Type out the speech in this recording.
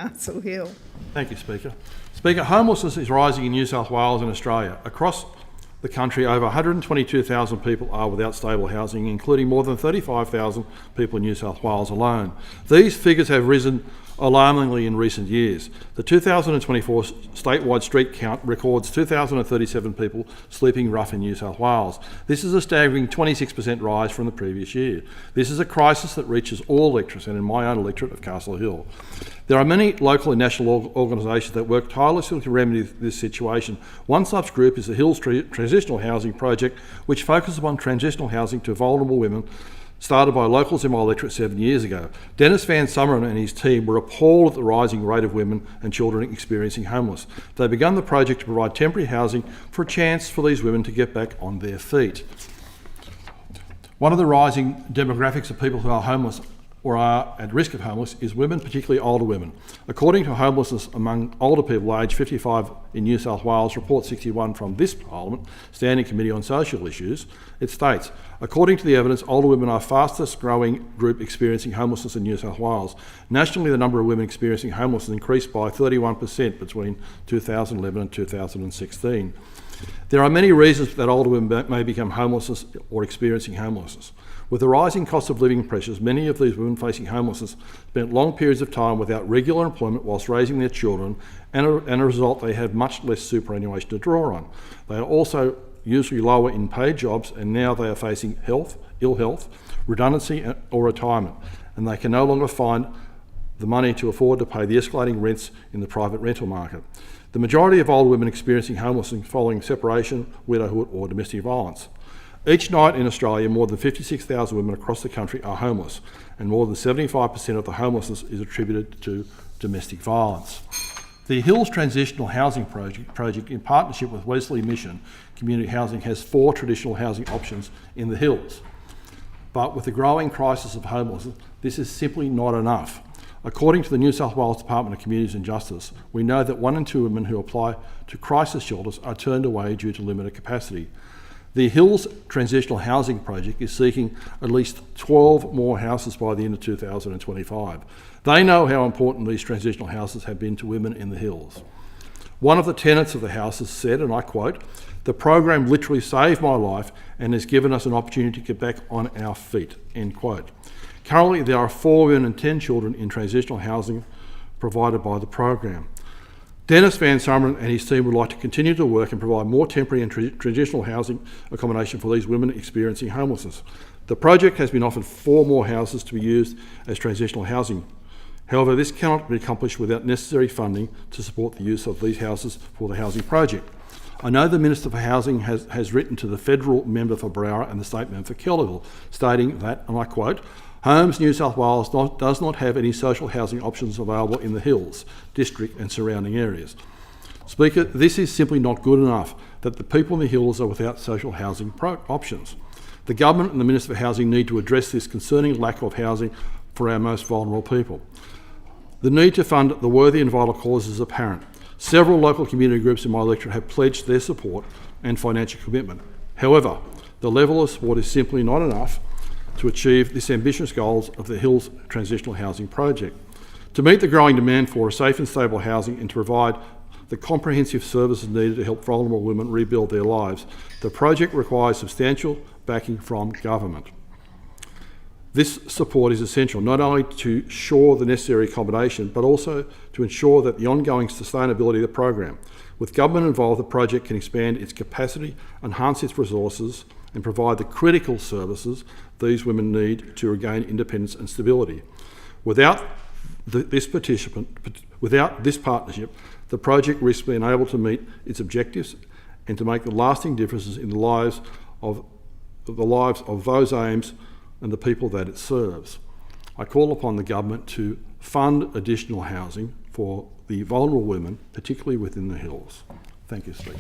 Councillor Hill. Thank you, Speaker. Speaker, homelessness is rising in New South Wales and Australia. Across the country, over 122,000 people are without stable housing, including more than 35,000 people in New South Wales alone. These figures have risen alarmingly in recent years. The 2024 statewide street count records 2,037 people sleeping rough in New South Wales. This is a staggering 26% rise from the previous year. This is a crisis that reaches all electorates, and in my own electorate of Castle Hill. There are many local and national organisations that work tirelessly to remedy this situation. One such group is the Hills Transitional Housing Project, which focuses on transitional housing to vulnerable women, started by locals in my electorate 7 years ago. Dennis Van Summeren and his team were appalled at the rising rate of women and children experiencing homeless. They began the project to provide temporary housing for a chance for these women to get back on their feet. One of the rising demographics of people who are homeless or are at risk of homeless is women, particularly older women. According to Homelessness among older people aged 55 in New South Wales, Report 61 from this Parliament, Standing Committee on Social Issues, it states, according to the evidence, older women are fastest growing group experiencing homelessness in New South Wales. Nationally, the number of women experiencing homelessness increased by 31% between 2011 and 2016. There are many reasons that older women may become homeless or experiencing homelessness. With the rising cost of living pressures, many of these women facing homelessness spent long periods of time without regular employment whilst raising their children, and as a result they have much less superannuation to draw on. They are also usually lower in paid jobs, and now they are facing ill health, redundancy or retirement, and they can no longer find the money to afford to pay the escalating rents in the private rental market. The majority of older women experiencing homelessness following separation, widowhood or domestic violence. Each night in Australia, more than 56,000 women across the country are homeless, and more than 75% of the homelessness is attributed to domestic violence. The Hills Transitional Housing Project, in partnership with Wesley Mission Community Housing, has 4 traditional housing options in the Hills. But with the growing crisis of homelessness, this is simply not enough. According to the New South Wales Department of Communities and Justice, we know that 1 in 2 women who apply to crisis shelters are turned away due to limited capacity. The Hills Transitional Housing Project is seeking at least 12 more houses by the end of 2025. They know how important these transitional houses have been to women in the Hills. One of the tenants of the houses said, and I quote, "The program literally saved my life and has given us an opportunity to get back on our feet," end quote. Currently, there are 4 women and 10 children in transitional housing provided by the program. Dennis Van Summeren and his team would like to continue to work and provide more temporary and traditional housing accommodation for these women experiencing homelessness. The project has been offered 4 more houses to be used as transitional housing. However, this cannot be accomplished without necessary funding to support the use of these houses for the housing project. I know the Minister for Housing has written to the federal member for Browra and the state member for Kellyville, stating that, and I quote, "Homes New South Wales does not have any social housing options available in the Hills District and surrounding areas." Speaker, this is simply not good enough that the people in the Hills are without social housing options. The government and the Minister for Housing need to address this concerning lack of housing for our most vulnerable people. The need to fund the worthy and vital cause is apparent. Several local community groups in my electorate have pledged their support and financial commitment. However, the level of support is simply not enough to achieve this ambitious goals of the Hills Transitional Housing Project. To meet the growing demand for safe and stable housing and to provide the comprehensive services needed to help vulnerable women rebuild their lives, the project requires substantial backing from government. This support is essential not only to ensure the necessary accommodation, but also to ensure that the ongoing sustainability of the program. With government involved, the project can expand its capacity, enhance its resources, and provide the critical services these women need to regain independence and stability. Without this partnership, the project risks being able to meet its objectives and to make the lasting differences in the lives of those aims and the people that it serves. I call upon the government to fund additional housing for the vulnerable women, particularly within the Hills. Thank you, Speaker.